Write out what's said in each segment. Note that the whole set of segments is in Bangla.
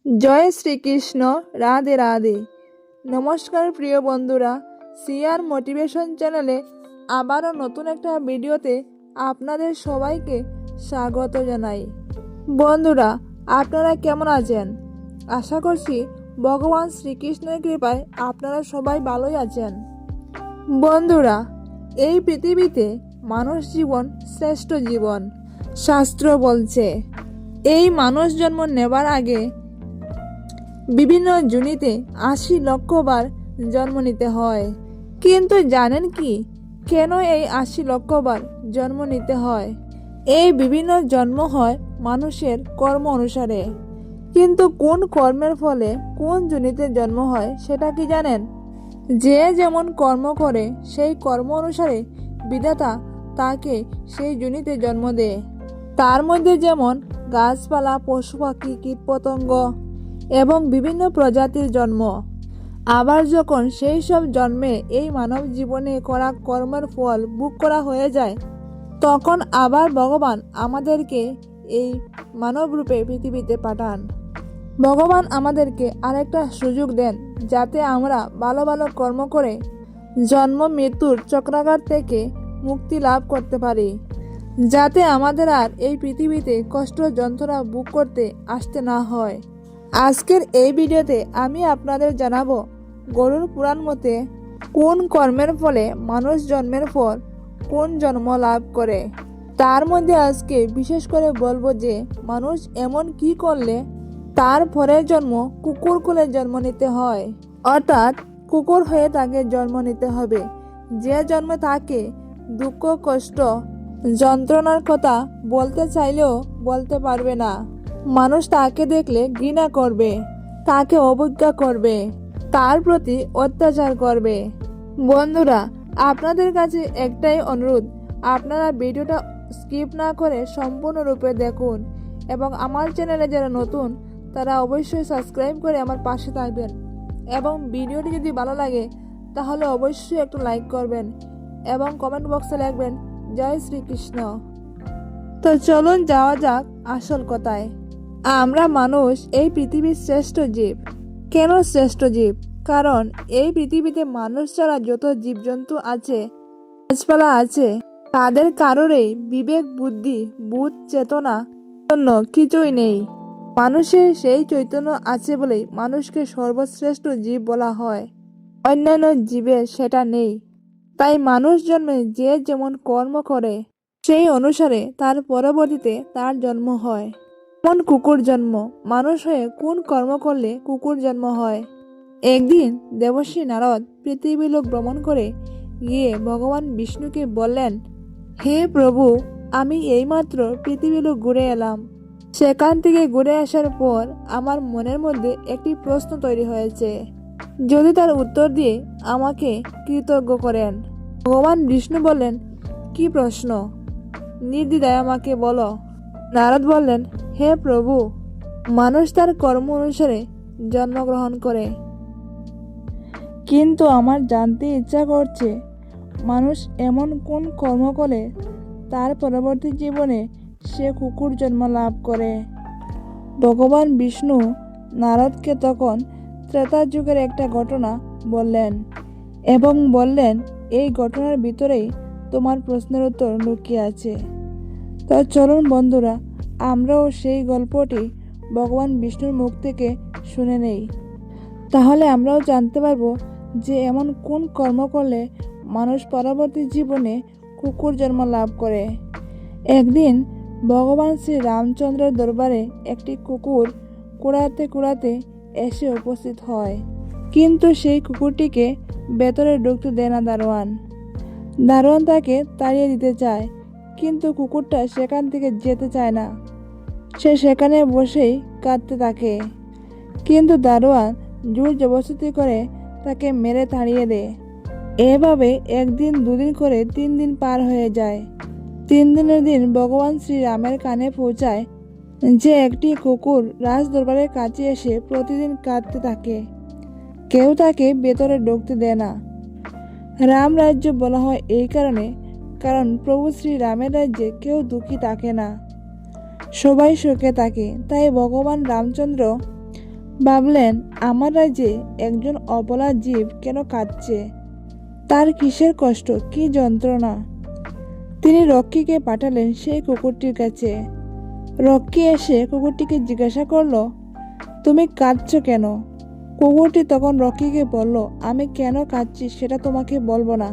জয় শ্রীকৃষ্ণ। রাধে রাধে। নমস্কার প্রিয় বন্ধুরা, সিআর মোটিভেশন চ্যানেলে আবারও নতুন একটা ভিডিওতে আপনাদের সবাইকে স্বাগত জানাই। বন্ধুরা, আপনারা কেমন আছেন? আশা করছি ভগবান শ্রীকৃষ্ণের কৃপায় আপনারা সবাই ভালোই আছেন। বন্ধুরা, এই পৃথিবীতে মানুষ জীবন শ্রেষ্ঠ জীবন। শাস্ত্র বলছে এই মানুষ জন্ম নেবার আগে বিভিন্ন যোনিতে ৮০ লক্ষ বার জন্ম নিতে হয়। কিন্তু জানেন কি কেন এই ৮০ লক্ষ বার জন্ম নিতে হয়? এই বিভিন্ন জন্ম হয় মানুষের কর্ম অনুসারে। কিন্তু কোন কর্মের ফলে কোন যোনিতে জন্ম হয় সেটা কি জানেন? যে যেমন কর্ম করে সেই কর্ম অনুসারে বিধাতা তাকে সেই যোনিতে জন্ম দেয়। তার মধ্যে যেমন গাছপালা, পশু পাখি, কীটপতঙ্গ এবং বিভিন্ন প্রজাতির জন্ম। আবার যখন সেই সব জন্মে এই মানব জীবনে করা কর্মের ফল ভোগ করা হয়ে যায়, তখন আবার ভগবান আমাদেরকে এই মানব রূপে পৃথিবীতে পাঠান। ভগবান আমাদেরকে আরেকটা সুযোগ দেন যাতে আমরা ভালো ভালো কর্ম করে জন্ম মৃত্যুর চক্রাঘাত থেকে মুক্তি লাভ করতে পারি, যাতে আমাদের আর এই পৃথিবীতে কষ্ট যন্ত্রণা ভোগ করতে আসতে না হয়। আজকের এই ভিডিওতে আমি আপনাদের জানাবো গরুড় পুরাণ মতে কোন কর্মের ফলে মানুষ জন্মের পর কোন জন্ম লাভ করে। তার মধ্যে আজকে বিশেষ করে বলবো যে মানুষ এমন কি করলে তার পরের জন্ম কুকুর কুলে জন্ম নিতে হয়, অর্থাৎ কুকুর হয়ে তাকে জন্ম নিতে হবে। যে জন্মে তাকে দুঃখ, কষ্ট, যন্ত্রণার কথা বলতে চাইলেও বলতে পারবে না। মানুষ তাকে দেখলে ঘৃণা করবে, তাকে অবজ্ঞা করবে, তার প্রতি অত্যাচার করবে। বন্ধুরা, আপনাদের কাছে একটাই অনুরোধ, আপনারা ভিডিওটা স্কিপ না করে সম্পূর্ণরূপে দেখুন এবং আমার চ্যানেলে যারা নতুন তারা অবশ্যই সাবস্ক্রাইব করে আমার পাশে থাকবেন এবং ভিডিওটি যদি ভালো লাগে তাহলে অবশ্যই একটু লাইক করবেন এবং কমেন্ট বক্সে লিখবেন জয় শ্রীকৃষ্ণ। তো চলুন যাওয়া যাক আসল কথায়। আমরা মানুষ এই পৃথিবীর শ্রেষ্ঠ জীব। কেন শ্রেষ্ঠ জীব? কারণ এই পৃথিবীতে মানুষ ছাড়া যত জীবজন্তু আছে, গাছপালা আছে, তাদের কারোরই বিবেক, বুদ্ধি, বোধ, চেতনা জন্য কিছুই নেই। মানুষের সেই চৈতন্য আছে বলেই মানুষকে সর্বশ্রেষ্ঠ জীব বলা হয়। অন্যান্য জীবের সেটা নেই। তাই মানুষ জন্মে যে যেমন কর্ম করে সেই অনুসারে তার পরবর্তীতে তার জন্ম হয়। যেমন কুকুর জন্ম, মানুষ হয়ে কোন কর্ম করলে কুকুর জন্ম হয়। একদিন দেবর্ষি নারদ পৃথিবী লোক ভ্রমণ করে গিয়ে ভগবান বিষ্ণুকে বললেন, হে প্রভু, আমি এইমাত্র পৃথিবী লোক ঘুরে এলাম। সেখান থেকে ঘুরে আসার পর আমার মনের মধ্যে একটি প্রশ্ন তৈরি হয়েছে, যদি তার উত্তর দিয়ে আমাকে কৃতজ্ঞ করেন। ভগবান বিষ্ণু বললেন, কি প্রশ্ন? নির্দ্বিধায় আমাকে বলো। নারদ বললেন, হে প্রভু, মানুষ তার কর্ম অনুসারে জন্মগ্রহণ করে, কিন্তু আমার জানতে ইচ্ছা করছে মানুষ এমন কোন কর্ম করে তার পরবর্তী জীবনে সে কুকুর জন্ম লাভ করে। ভগবান বিষ্ণু নারদকে তখন ত্রেতা যুগের একটা ঘটনা বললেন এবং বললেন, এই ঘটনার ভিতরেই তোমার প্রশ্নের উত্তর লুকিয়ে আছে। তো চলুন বন্ধুরা, আমরাও সেই গল্পটি ভগবান বিষ্ণুর মুখ থেকে শুনে নেই। তাহলে আমরাও জানতে পারবো যে এমন কোন কর্ম করলে মানুষ পরবর্তী জীবনে কুকুর জন্ম লাভ করে। একদিন ভগবান শ্রী রামচন্দ্রের দরবারে একটি কুকুর কুড়াতে কুড়াতে এসে উপস্থিত হয়, কিন্তু সেই কুকুরটিকে ভেতরে ঢুকতে দেয় না দারোয়ান। দারোয়ান তাকে তাড়িয়ে দিতে চায়, কিন্তু কুকুরটা সেখান থেকে যেতে চায় না। সে সেখানে বসেই কাঁদতে থাকে, কিন্তু দারোয়ান জোর জবরদস্তি করে তাকে মেরে তাড়িয়ে দেয়। এভাবে একদিন, দুদিন করে 3 দিন পার হয়ে যায়। 3 দিনের দিন ভগবান শ্রী রামের কানে পৌঁছায় যে একটি কুকুর রাজ দরবারের কাছে এসে প্রতিদিন কাঁদতে থাকে, কেউ তাকে ভেতরে ঢুকতে দেয় না। রাম রাজ্য বলা হয় এই কারণে, কারণ প্রভু শ্রী রামের রাজ্যে কেউ দুঃখী থাকে না, সবাই সুখে থাকে। তাই ভগবান রামচন্দ্র ভাবলেন, আমার রাজ্যে একজন অবলা জীব কেন কাঁদছে? তার কিসের কষ্ট, কি যন্ত্রণা? তিনি রক্ষীকে পাঠালেন সেই কুকুরটির কাছে। রক্ষী এসে কুকুরটিকে জিজ্ঞাসা করলো, তুমি কাঁদছো কেন? কুকুরটি তখন রক্ষীকে বলল, আমি কেন কাঁদছি সেটা তোমাকে বলবো না,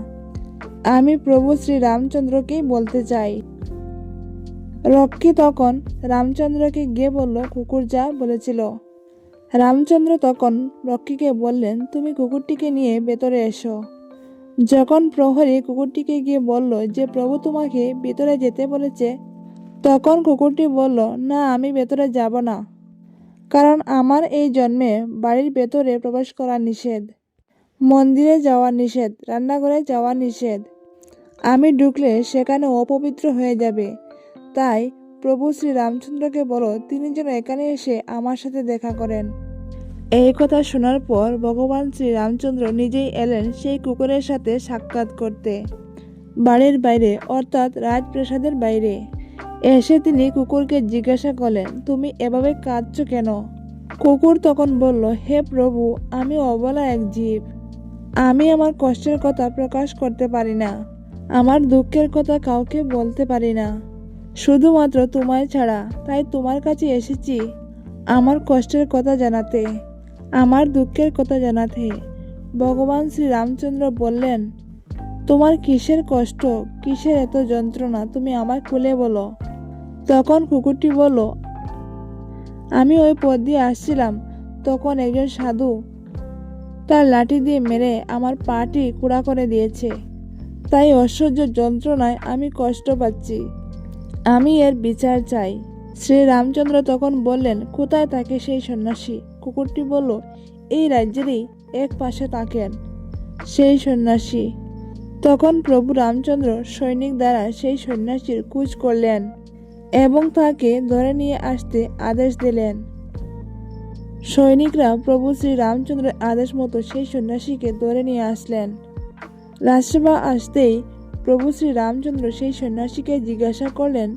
আমি প্রভু শ্রী রামচন্দ্রকেই বলতে চাই। রক্ষী তখন রামচন্দ্রকে গিয়ে বলল কুকুর যা বলেছিল। রামচন্দ্র তখন রক্ষীকে বললেন, তুমি কুকুরটিকে নিয়ে ভেতরে এসো। যখন প্রহরী কুকুরটিকে গিয়ে বলল যে প্রভু তোমাকে ভেতরে যেতে বলেছে, তখন কুকুরটি বলল, না, আমি ভেতরে যাব না, কারণ আমার এই জন্মে বাড়ির ভেতরে প্রবেশ করা নিষেধ, মন্দিরে যাওয়া নিষেধ, রান্নাঘরে যাওয়া নিষেধ। আমি ঢুকলে সেখানে অপবিত্র হয়ে যাবে। তাই প্রভু শ্রী রামচন্দ্রকে বলো তিনি যেন এখানে এসে আমার সাথে দেখা করেন। এই কথা শোনার পর ভগবান শ্রী রামচন্দ্র নিজেই এলেন সেই কুকুরের সাথে সাক্ষাৎ করতে, বাড়ির বাইরে অর্থাৎ রাজপ্রাসাদের বাইরে। এসে তিনি কুকুরকে জিজ্ঞাসা করলেন, তুমি এভাবে কাঁদছো কেন? কুকুর তখন বলল, হে প্রভু, আমি অবলা এক জীব। আমি আমার কষ্টের কথা প্রকাশ করতে পারি না, আমার দুঃখের কথা কাউকে বলতে পারি না, শুধুমাত্র তোমায় ছাড়া। তাই তোমার কাছে এসেছি আমার কষ্টের কথা জানাতে, আমার দুঃখের কথা জানাতে। ভগবান শ্রী রামচন্দ্র বললেন, তোমার কিসের কষ্ট, কিসের এত যন্ত্রণা, তুমি আমায় খুলে বলো। তখন কুকুরটি বলল, আমি ওই পথ দিয়ে আসছিলাম, তখন একজন সাধু তার লাঠি দিয়ে মেরে আমার পাটি কুড়া করে দিয়েছে। তাই অসহ্য যন্ত্রণায় আমি কষ্ট পাচ্ছি, আমি এর বিচার চাই। শ্রী রামচন্দ্র তখন বললেন, কোথায় থাকে সেই সন্ন্যাসী? কুকুরটি বলল, এই রাজ্যেরই এক পাশে থাকেন সেই সন্ন্যাসী। তখন প্রভু রামচন্দ্র সৈনিক দ্বারা সেই সন্ন্যাসীর খোঁজ করলেন এবং তাকে ধরে নিয়ে আসতে আদেশ দিলেন। সৈনিকরা প্রভু শ্রী রামচন্দ্রের আদেশ মতো সেই সন্ন্যাসীকে ধরে নিয়ে আসলেন। রাজসভা আসতেই প্রভু শ্রী রামচন্দ্র সেই সন্ন্যাসীকে জিজ্ঞাসা করলেন,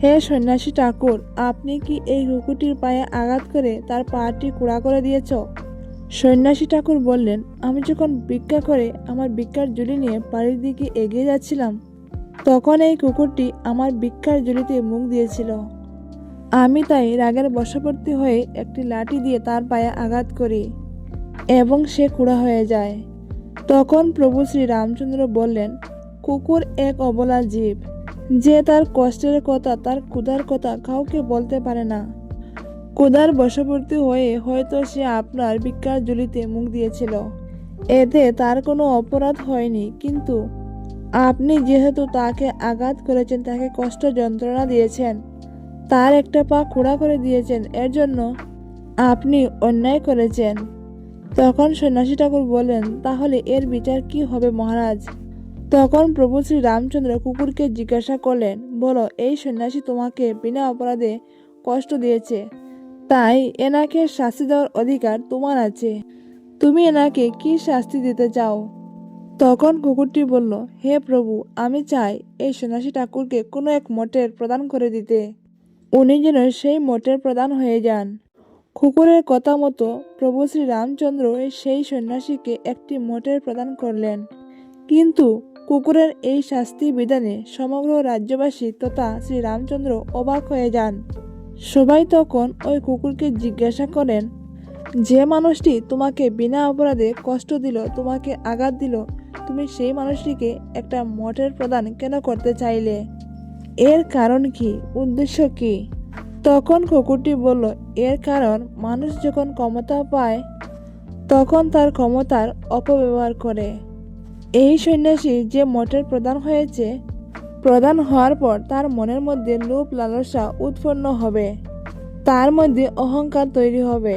হে সন্ন্যাসী ঠাকুর, আপনি কি এই কুকুরটির পায়ে আঘাত করে তার পাটি কুড়া করে দিয়েছ? সন্ন্যাসী ঠাকুর বললেন, আমি যখন ভিক্ষা করে আমার ভিক্ষার ঝুলি নিয়ে বাড়ির দিকে এগিয়ে যাচ্ছিলাম, তখন এই কুকুরটি আমার ভিক্ষার ঝুলিতে মুখ দিয়েছিল। আমি তাই রাগের বশবর্তী হয়ে একটি লাঠি দিয়ে তার পায়ে আঘাত করি এবং সে কুড়া হয়ে যায়। তখন প্রভু শ্রী রামচন্দ্র বললেন, কুকুর এক অবলা জীব, যে তার কষ্টের কথা, তার ক্ষুধার কথা কাউকে বলতে পারে না। ক্ষুধার বশবর্তী হয়ে হয়তো সে আপনার ভিক্ষার ঝুলিতে মুখ দিয়েছিল, এতে তার কোনো অপরাধ হয়নি, কিন্তু আপনি যেহেতু তাকে আঘাত করেছেন, তাকে কষ্ট যন্ত্রণা দিয়েছেন, তার একটা পা খোঁড়া করে দিয়েছেন, এর জন্য আপনি অন্যায় করেছেন। তখন সন্ন্যাসী ঠাকুর বললেন, তাহলে এর বিচার কি হবে মহারাজ? তখন প্রভু শ্রী রামচন্দ্র কুকুরকে জিজ্ঞাসা করলেন, বলো, এই সন্ন্যাসী তোমাকে বিনা অপরাধে কষ্ট দিয়েছে, তাই এনাকে শাস্তি দেওয়ার অধিকার তোমার আছে, তুমি এনাকে কি শাস্তি দিতে চাও? তখন কুকুরটি বলল, হে প্রভু, আমি চাই এই সন্ন্যাসী ঠাকুরকে কোনো এক মঠের প্রদান করে দিতে, উনি যেন সেই মঠের প্রধান হয়ে যান। কুকুরের কথা মতো প্রভু শ্রী রামচন্দ্র সেই সন্ন্যাসীকে একটি মঠের প্রদান করলেন। কিন্তু কুকুরের এই শাস্তি বিধানে সমগ্র রাজ্যবাসী তথা শ্রী রামচন্দ্র অবাক হয়ে যান। সবাই তখন ওই কুকুরকে জিজ্ঞাসা করেন, যে মানুষটি তোমাকে বিনা অপরাধে কষ্ট দিল, তোমাকে আঘাত দিল, তুমি সেই মানুষটিকে একটা মঠের প্রদান কেন করতে চাইলে? এর কারণ কি, উদ্দেশ্য কি? তখন কুকুরটি বলল, এর কারণ মানুষ যখন ক্ষমতা পায় তখন তার ক্ষমতার অপব্যবহার করে। এই সন্ন্যাসী যে মঠের প্রধান হয়েছে, প্রধান হওয়ার পর তার মনের মধ্যে লোভ লালসা উৎপন্ন হবে, তার মধ্যে অহংকার তৈরি হবে,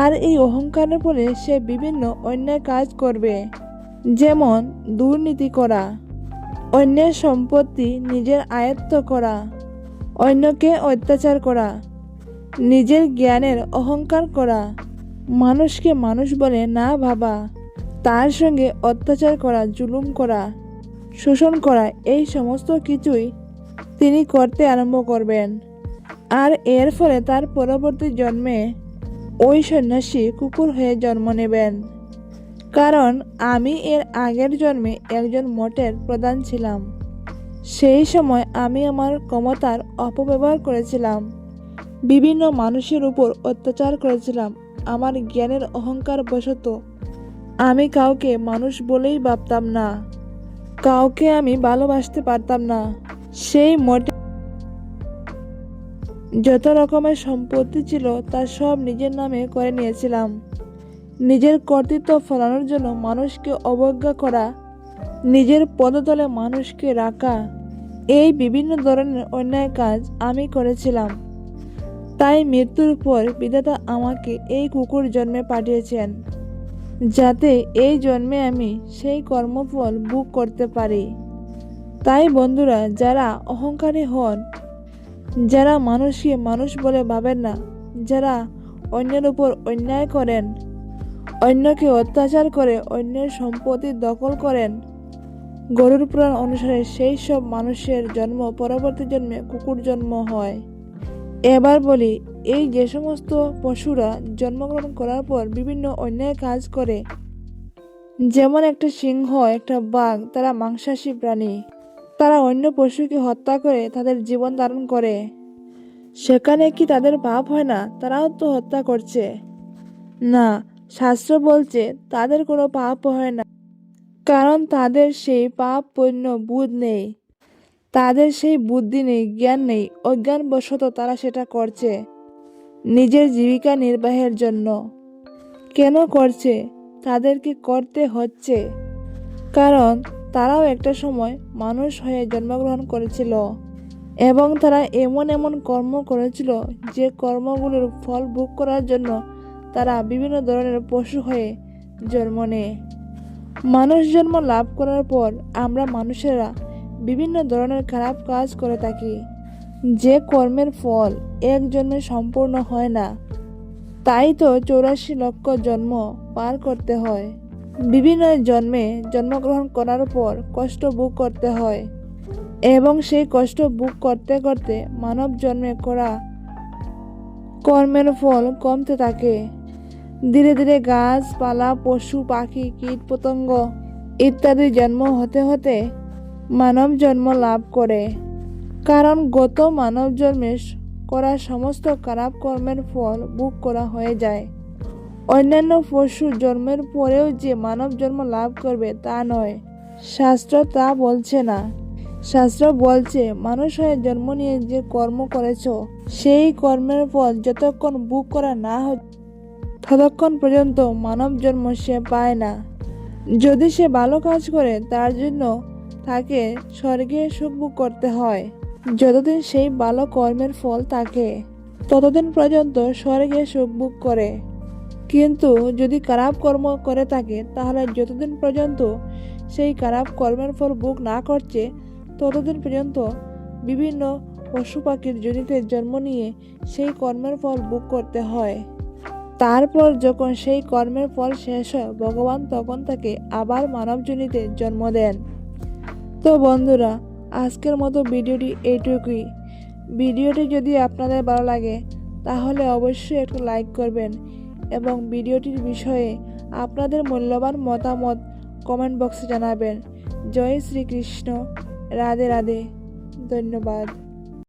আর এই অহংকারের ফলে সে বিভিন্ন অন্যায় কাজ করবে, যেমন দুর্নীতি করা, অন্যের সম্পত্তি নিজের আয়ত্ত করা, অন্যকে অত্যাচার করা, নিজের জ্ঞানের অহংকার করা, মানুষকে মানুষ বলে না ভাবা, তার সঙ্গে অত্যাচার করা, জুলুম করা, শোষণ করা, এই সমস্ত কিছুই তিনি করতে আরম্ভ করবেন। আর এর ফলে তার পরবর্তী জন্মে ওই সন্ন্যাসী কুকুর হয়ে জন্ম নেবেন। কারণ আমি এর আগের জন্মে একজন মঠের প্রধান ছিলাম। সেই সময় আমি আমার ক্ষমতার অপব্যবহার করেছিলাম, বিভিন্ন মানুষের উপর অত্যাচার করেছিলাম। আমার জ্ঞানের অহংকার বশত আমি কাউকে মানুষ বলেই ভাবতাম না, কাউকে আমি ভালোবাসতে পারতাম না। সেই মঠে যত রকমের সম্পত্তি ছিল তা সব নিজের নামে করে নিয়েছিলাম। নিজের কর্তৃত্ব ফলানোর জন্য মানুষকে অবজ্ঞা করা, নিজের পদতলে মানুষকে রাখা, এই বিভিন্ন ধরনের অন্যায় কাজ আমি করেছিলাম। তাই মৃত্যুর পর বিধাতা আমাকে এই কুকুর জন্মে পাঠিয়েছেন, যাতে এই জন্মে আমি সেই কর্মফল ভোগ করতে পারি। তাই বন্ধুরা, যারা অহংকারী হন, যারা মানুষকে মানুষ বলে ভাবেন না, যারা অন্যের উপর অন্যায় করেন, অন্যকে অত্যাচার করে অন্যের সম্পত্তি দখল করেন, গরুড় পুরাণ অনুসারে সেই সব মানুষের জন্ম পরবর্তী জন্মে কুকুর জন্ম হয়। এবার বলি, এই যে সমস্ত পশুরা জন্মগ্রহণ করার পর বিভিন্ন অন্যায় কাজ করে, যেমন একটা সিংহ, একটা বাঘ, তারা মাংসাশী প্রাণী, তারা অন্য পশুকে হত্যা করে তাদের জীবন ধারণ করে, সেখানে কি তাদের পাপ হয় না? তারাও তো হত্যা করছে। না, শাস্ত্র বলছে তাদের কোনো পাপ হয় না, কারণ তাদের সেই পাপ পুণ্য বোধ নেই, তাদের সেই বুদ্ধি নেই, জ্ঞান নেই। অজ্ঞানবশত তারা সেটা করছে নিজের জীবিকা নির্বাহের জন্য। কেন করছে? তাদেরকে করতে হচ্ছে কারণ তারাও একটা সময় মানুষ হয়ে জন্মগ্রহণ করেছিল এবং তারা এমন এমন কর্ম করেছিল যে কর্মগুলোর ফল ভোগ করার জন্য তারা বিভিন্ন ধরনের পশু হয়ে জন্ম নেয়। মানুষ জন্ম লাভ করার পর আমরা মানুষেরা বিভিন্ন ধরনের খারাপ কাজ করে থাকি, যে কর্মের ফল এক জন্মে সম্পূর্ণ হয় না। তাই তো 84 লক্ষ জন্ম পার করতে হয়, বিভিন্ন জন্মে জন্মগ্রহণ করার পর কষ্ট ভোগ করতে হয় এবং সেই কষ্ট ভোগ করতে করতে মানব জন্মে করা কর্মের ফল কমতে থাকে। ধীরে ধীরে গাছপালা, পশু পাখি, কীট পতঙ্গ ইত্যাদি জন্ম হতে হতে মানব জন্ম লাভ করে। কারণ গত মানব জন্মে করা সমস্ত খারাপ কর্মের ফল ভোগ করা হয়ে যায়। অন্যান্য পশু জন্মের পরেও যে মানব জন্ম লাভ করবে তা নয়, শাস্ত্র তা বলছে না। শাস্ত্র বলছে মানুষ হয়ে জন্ম নিয়ে যে কর্ম করেছ, সেই কর্মের ফল যতক্ষণ ভোগ করা না হয় ততক্ষণ পর্যন্ত মানব জন্ম সে পায় না। যদি সে ভালো কাজ করে তার জন্য তাকে স্বর্গে সুখ ভোগ করতে হয়। যতদিন সেই ভালো কর্মের ফল থাকে ততদিন পর্যন্ত স্বর্গে সুখ ভোগ করে। কিন্তু যদি খারাপ কর্ম করে থাকে তাহলে যতদিন পর্যন্ত সেই খারাপ কর্মের ফল ভোগ না করছে ততদিন পর্যন্ত বিভিন্ন পশু পাখির যোনিতে জন্ম নিয়ে সেই কর্মের ফল ভোগ করতে হয়। তারপর যখন সেই কর্মের ফল শেষ হয়, ভগবান তখন তাকে আবার মানব যোনিতে জন্ম দেন। তো বন্ধুরা, আজকের মতো ভিডিওটি এইটুকুই। ভিডিওটি যদি আপনাদের ভালো লাগে তাহলে অবশ্যই একটু লাইক করবেন এবং ভিডিওটির বিষয়ে আপনাদের মূল্যবান মতামত কমেন্ট বক্সে জানাবেন। জয় শ্রীকৃষ্ণ, রাধে রাধে, ধন্যবাদ।